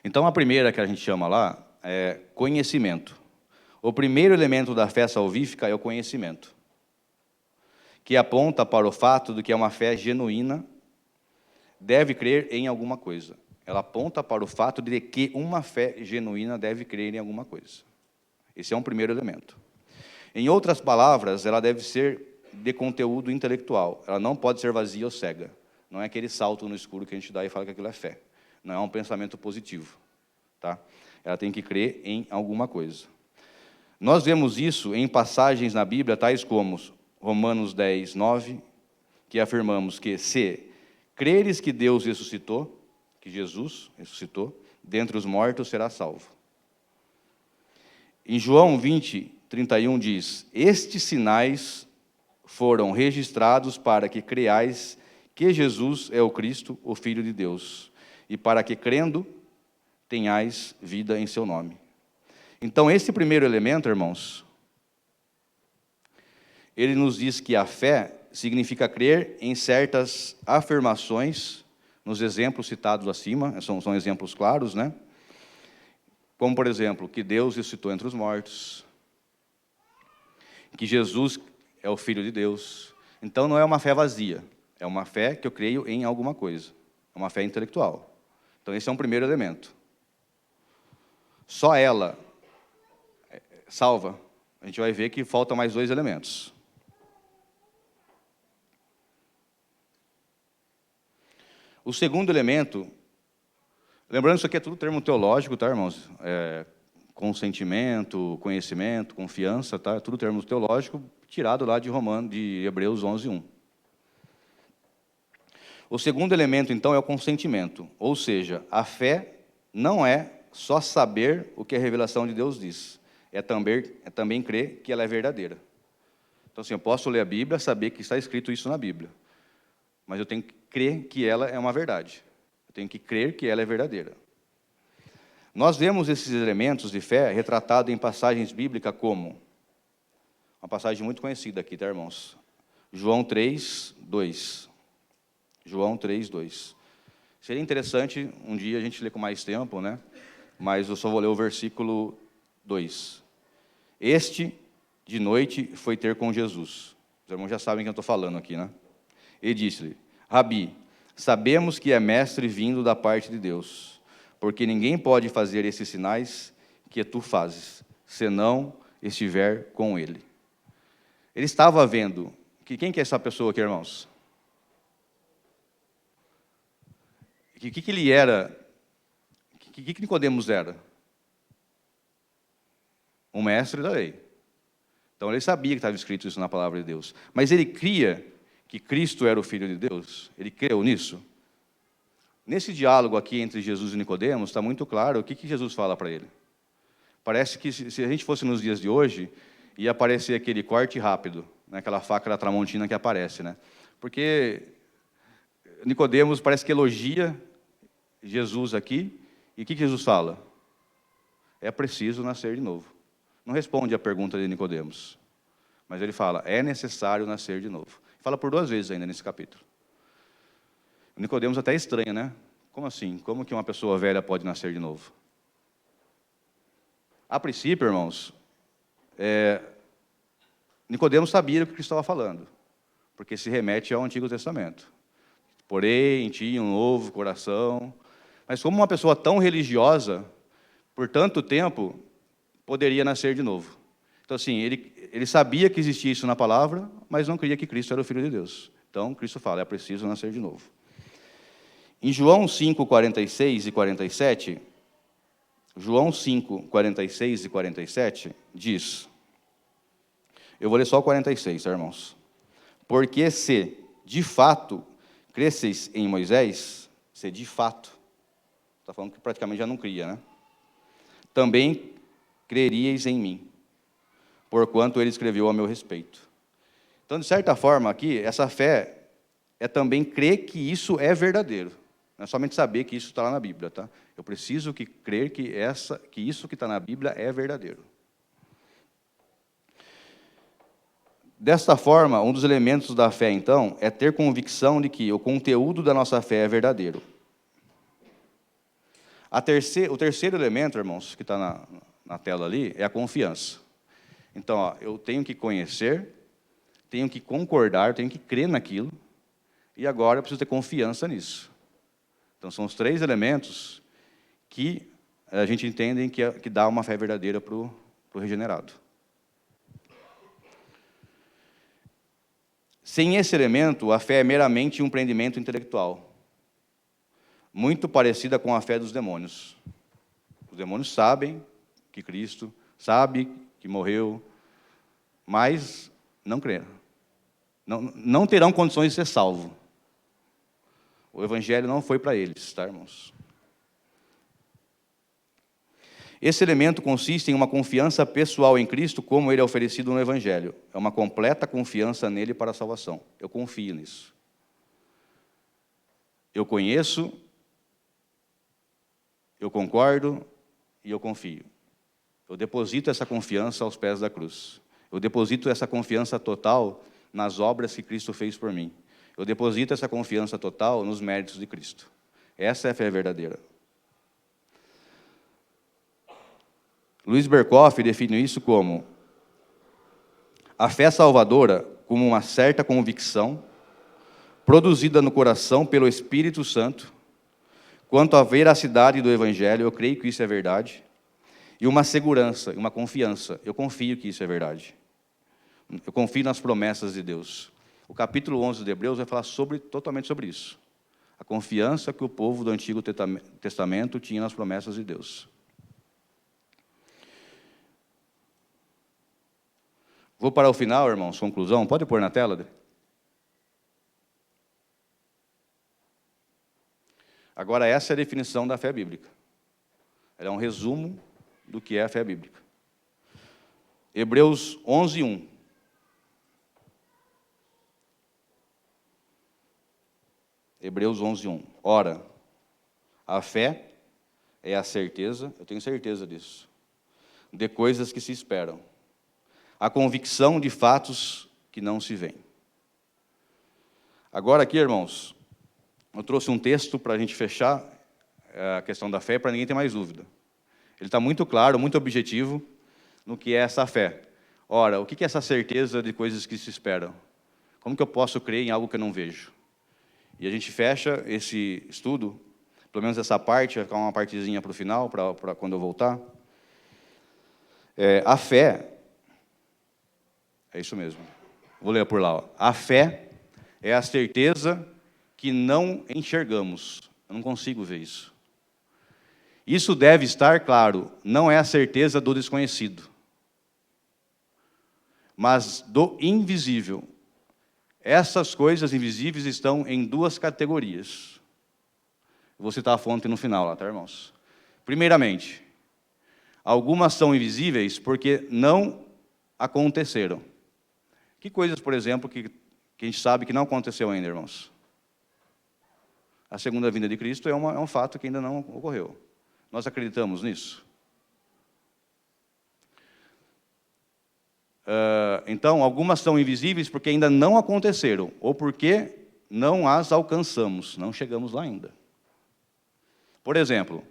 Então, a primeira que a gente chama lá é conhecimento. O primeiro elemento da fé salvífica é o conhecimento, que aponta para o fato de que é uma fé genuína, deve crer em alguma coisa. Ela aponta para o fato de que uma fé genuína deve crer em alguma coisa. Esse é um primeiro elemento. Em outras palavras, ela deve ser de conteúdo intelectual. Ela não pode ser vazia ou cega. Não é aquele salto no escuro que a gente dá e fala que aquilo é fé. Não é um pensamento positivo. Tá? Ela tem que crer em alguma coisa. Nós vemos isso em passagens na Bíblia, tais como Romanos 10:9, que afirmamos que se creres que Deus ressuscitou, que Jesus ressuscitou, dentre os mortos será salvo. Em João 20:31 diz, estes sinais foram registrados para que creais que Jesus é o Cristo, o Filho de Deus, e para que crendo tenhais vida em seu nome. Então, esse primeiro elemento, irmãos, ele nos diz que a fé significa crer em certas afirmações, nos exemplos citados acima, são exemplos claros, né? Como, por exemplo, que Deus ressuscitou entre os mortos, que Jesus é o Filho de Deus. Então, não é uma fé vazia, é uma fé que eu creio em alguma coisa, é uma fé intelectual. Então, esse é um primeiro elemento. Só ela salva. A gente vai ver que faltam mais 2 elementos. O segundo elemento, lembrando isso aqui é tudo termo teológico, tá, irmãos? Consentimento, conhecimento, confiança, tá? É tudo termo teológico tirado lá de Hebreus 11:1, O segundo elemento, então, é o consentimento, ou seja, a fé não é só saber o que a revelação de Deus diz, é também crer que ela é verdadeira. Então, assim, eu posso ler a Bíblia, saber que está escrito isso na Bíblia, mas eu tenho que crer que ela é uma verdade. Eu tenho que crer que ela é verdadeira. Nós vemos esses elementos de fé retratados em passagens bíblicas como, uma passagem muito conhecida aqui, tá, irmãos? João 3, 2. João 3, 2. Seria interessante um dia a gente ler com mais tempo, né? Mas eu só vou ler o versículo 2. Este, de noite, foi ter com Jesus. Os irmãos já sabem quem eu estou falando aqui, né? E disse-lhe, Rabi, sabemos que é mestre vindo da parte de Deus, porque ninguém pode fazer esses sinais que tu fazes, senão estiver com ele. Ele estava vendo, quem que é essa pessoa aqui, irmãos? O que ele era? O que Nicodemos era? Um mestre da lei. Então ele sabia que estava escrito isso na palavra de Deus. Mas ele cria que Cristo era o Filho de Deus? Ele creu nisso? Nesse diálogo aqui entre Jesus e Nicodemos, está muito claro o que Jesus fala para ele. Parece que se a gente fosse nos dias de hoje, ia aparecer aquele corte rápido, né, aquela faca da Tramontina que aparece, né? Porque Nicodemos parece que elogia Jesus aqui, e o que Jesus fala? É preciso nascer de novo. Não responde a pergunta de Nicodemos, mas ele fala, é necessário nascer de novo. Fala por 2 vezes ainda nesse capítulo. Nicodemos até estranha, né? Como assim? Como que uma pessoa velha pode nascer de novo? A princípio, irmãos, Nicodemos sabia o que Cristo estava falando, porque se remete ao Antigo Testamento. Porém, em ti um novo coração. Mas como uma pessoa tão religiosa, por tanto tempo, poderia nascer de novo? Então, assim, ele sabia que existia isso na palavra, mas não cria que Cristo era o Filho de Deus. Então, Cristo fala, é preciso nascer de novo. Em João 5, 46 e 47, João 5, 46 e 47, diz, eu vou ler só o 46, irmãos. Porque se, de fato, cresceis em Moisés, se de fato, está falando que praticamente já não cria, né? Também creríeis em mim, porquanto ele escreveu a meu respeito. Então, de certa forma, aqui, essa fé é também crer que isso é verdadeiro. Não é somente saber que isso está lá na Bíblia, tá? Eu preciso crer que isso que está na Bíblia é verdadeiro. Desta forma, um dos elementos da fé, então, é ter convicção de que o conteúdo da nossa fé é verdadeiro. O terceiro elemento, irmãos, que está na tela ali, é a confiança. Então, ó, eu tenho que conhecer, tenho que concordar, tenho que crer naquilo, e agora eu preciso ter confiança nisso. Então, são os 3 elementos que a gente entende que dá uma fé verdadeira para o regenerado. Sem esse elemento, a fé é meramente um empreendimento intelectual, muito parecida com a fé dos demônios. Os demônios sabem que Cristo, sabe que morreu, mas não creram. Não terão condições de ser salvos. O Evangelho não foi para eles, tá, irmãos? Esse elemento consiste em uma confiança pessoal em Cristo, como ele é oferecido no Evangelho. É uma completa confiança nele para a salvação. Eu confio nisso. Eu conheço, eu concordo e eu confio. Eu deposito essa confiança aos pés da cruz. Eu deposito essa confiança total nas obras que Cristo fez por mim. Eu deposito essa confiança total nos méritos de Cristo. Essa é a fé verdadeira. Luiz Berkoff define isso como a fé salvadora como uma certa convicção produzida no coração pelo Espírito Santo quanto à veracidade do Evangelho, eu creio que isso é verdade, e uma segurança, uma confiança, eu confio que isso é verdade. Eu confio nas promessas de Deus. O capítulo 11 de Hebreus vai falar totalmente sobre isso. A confiança que o povo do Antigo Testamento tinha nas promessas de Deus. Vou para o final, irmãos, conclusão. Pode pôr na tela? Agora, essa é a definição da fé bíblica. Ela é um resumo do que é a fé bíblica. Hebreus 11:1. Hebreus 11:1. Ora, a fé é a certeza, eu tenho certeza disso, de coisas que se esperam, a convicção de fatos que não se veem. Agora aqui, irmãos, eu trouxe um texto para a gente fechar a questão da fé, para ninguém ter mais dúvida. Ele está muito claro, muito objetivo no que é essa fé. Ora, o que é essa certeza de coisas que se esperam? Como que eu posso crer em algo que eu não vejo? E a gente fecha esse estudo, pelo menos essa parte, vai ficar uma partezinha para o final, para quando eu voltar. A fé, é isso mesmo, vou ler por lá. Ó. A fé é a certeza que não enxergamos. Eu não consigo ver isso. Isso deve estar claro, não é a certeza do desconhecido, mas do invisível. Essas coisas invisíveis estão em duas categorias. Vou citar a fonte no final lá, tá, irmãos? Primeiramente, algumas são invisíveis porque não aconteceram. Que coisas, por exemplo, que a gente sabe que não aconteceu ainda, irmãos? A segunda vinda de Cristo é um fato que ainda não ocorreu. Nós acreditamos nisso? Então, algumas são invisíveis porque ainda não aconteceram, ou porque não as alcançamos, não chegamos lá ainda. Por exemplo,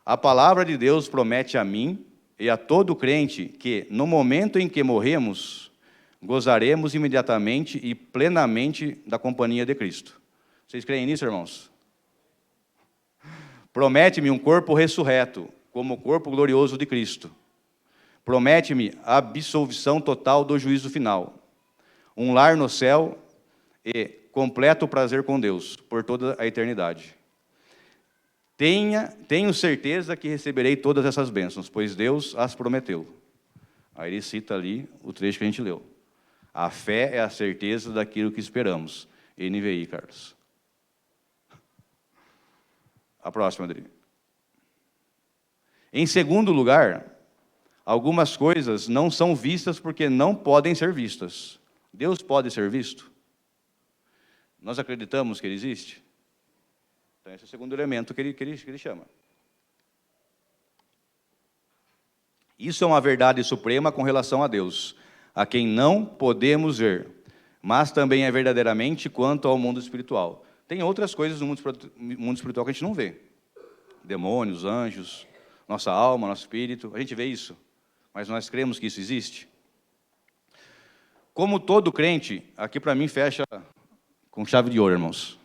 a palavra de Deus promete a mim e a todo crente que, no momento em que morremos, gozaremos imediatamente e plenamente da companhia de Cristo. Vocês creem nisso, irmãos? Promete-me um corpo ressurreto, como o corpo glorioso de Cristo. Promete-me a absolvição total do juízo final, um lar no céu e completo prazer com Deus, por toda a eternidade. Tenho certeza que receberei todas essas bênçãos, pois Deus as prometeu. Aí ele cita ali o trecho que a gente leu. A fé é a certeza daquilo que esperamos. NVI, Carlos. A próxima, Adri. Em segundo lugar, algumas coisas não são vistas porque não podem ser vistas. Deus pode ser visto? Nós acreditamos que Ele existe? Então, esse é o segundo elemento que ele chama. Isso é uma verdade suprema com relação a Deus, a quem não podemos ver, mas também é verdadeiramente quanto ao mundo espiritual. Tem outras coisas no mundo espiritual que a gente não vê. Demônios, anjos, nossa alma, nosso espírito, a gente vê isso. Mas nós cremos que isso existe? Como todo crente, aqui para mim fecha com chave de ouro, irmãos.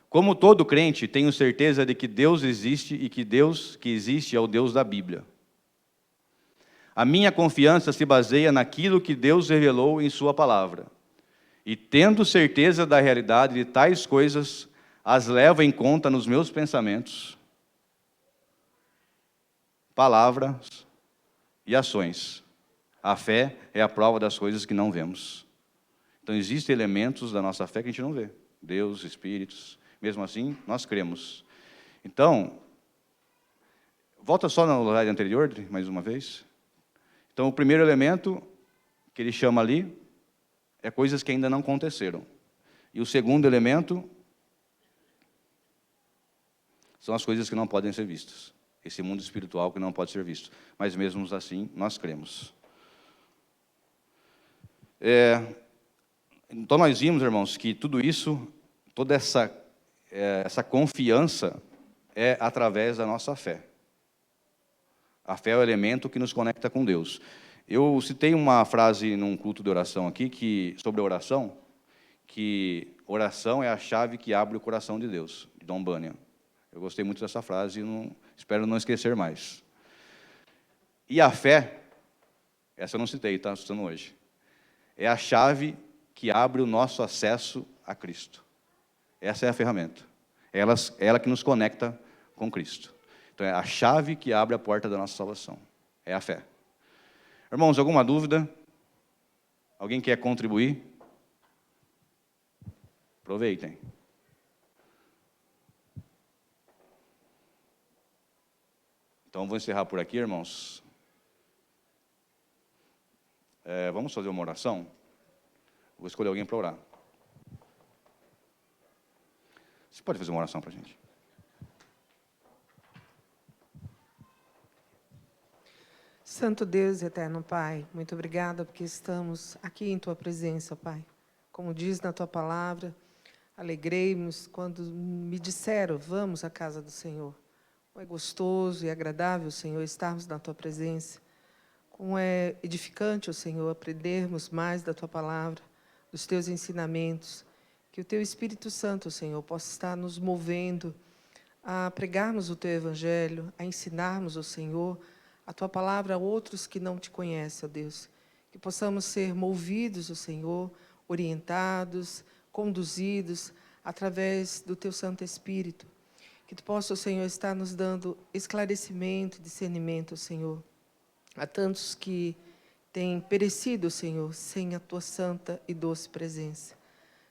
Como todo crente, tenho certeza de que Deus existe e que Deus que existe é o Deus da Bíblia. A minha confiança se baseia naquilo que Deus revelou em sua palavra. E tendo certeza da realidade de tais coisas, as levo em conta nos meus pensamentos, palavras e ações. A fé é a prova das coisas que não vemos. Então, existem elementos da nossa fé que a gente não vê. Deus, espíritos, mesmo assim, nós cremos. Então, volta só no slide anterior, mais uma vez. Então, o primeiro elemento que ele chama ali é coisas que ainda não aconteceram. E o segundo elemento são as coisas que não podem ser vistas. Esse mundo espiritual que não pode ser visto. Mas mesmo assim, nós cremos. Então, nós vimos, irmãos, que tudo isso, toda essa confiança é através da nossa fé. A fé é o elemento que nos conecta com Deus. Eu citei uma frase num culto de oração aqui, sobre oração, que oração é a chave que abre o coração de Deus, de Dom Bunyan. Eu gostei muito dessa frase e espero não esquecer mais. E a fé, essa eu não citei, está citando hoje, é a chave que abre o nosso acesso a Cristo. Essa é a ferramenta. É ela que nos conecta com Cristo. Então, é a chave que abre a porta da nossa salvação. É a fé. Irmãos, alguma dúvida? Alguém quer contribuir? Aproveitem. Então, vou encerrar por aqui, irmãos. Vamos fazer uma oração? Vou escolher alguém para orar. Você pode fazer uma oração para a gente? Santo Deus e eterno Pai, muito obrigada porque estamos aqui em Tua presença, Pai. Como diz na Tua palavra, alegrei-nos quando me disseram, vamos à casa do Senhor. Como é gostoso e agradável, Senhor, estarmos na Tua presença. Como é edificante, ó Senhor, aprendermos mais da Tua palavra, dos Teus ensinamentos. Que o Teu Espírito Santo, Senhor, possa estar nos movendo a pregarmos o Teu Evangelho, a ensinarmos, ó Senhor, a Tua palavra a outros que não Te conhecem, ó Deus. Que possamos ser movidos, ó Senhor, orientados, conduzidos através do Teu Santo Espírito. Que Tu possa, ó Senhor, estar nos dando esclarecimento, discernimento, ó Senhor, a tantos que têm perecido, Senhor, sem a Tua santa e doce presença.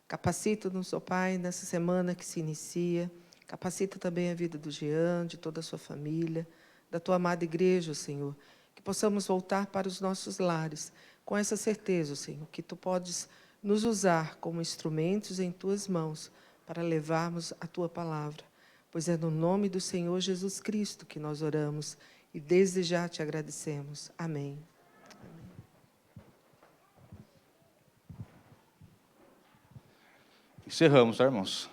Capacita-nos, ó Pai, nessa semana que se inicia. Capacita também a vida do Jean, de toda a sua família, da Tua amada igreja, Senhor. Que possamos voltar para os nossos lares com essa certeza, Senhor, que Tu podes nos usar como instrumentos em Tuas mãos para levarmos a Tua palavra. Pois é no nome do Senhor Jesus Cristo que nós oramos e desde já Te agradecemos. Amém. Encerramos, tá, irmãos?